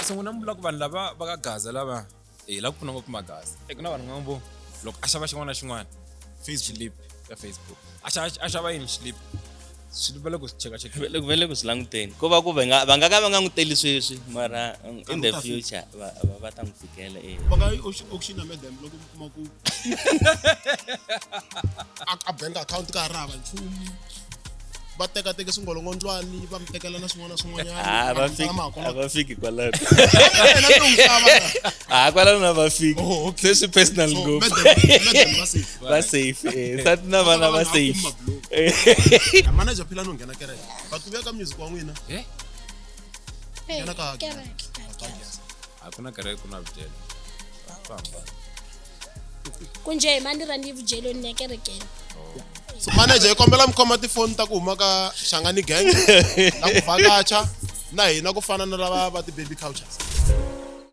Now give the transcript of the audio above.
so n'wina mi vula ku vanhu lava va ka Gaza lava la ku pfuna ngopfu magazi ku na vanhu ngombo loko a xava xin'wana na xin'wana slip ka Facebook a xava yini slip swi vele ku cheka vele ku swi languteni ku va ku va nga ka va nga n'wi teli sweswi mara in the future va ta n'wi fikela va nga auction na madam loko mi kuma ku a bank account ka ha ri hava nchumu va teka swingolongondzwani va mi tekela na swin'wana na swin'wanyana va fiki kwalano kwalano na va fiki leswi personal ngopfu va safe sati na vana va safe manager phela no nghena kereke va ku ka music wa n'wina nghena ka a ku na kereke ku na vujelo famba kunje mani rani vujelo ni kerekeni so manager yi kombela mi khoma tifoni ta ku huma ka Shangani gang na ku vakacha na hina ku fana na lava va ti baby couches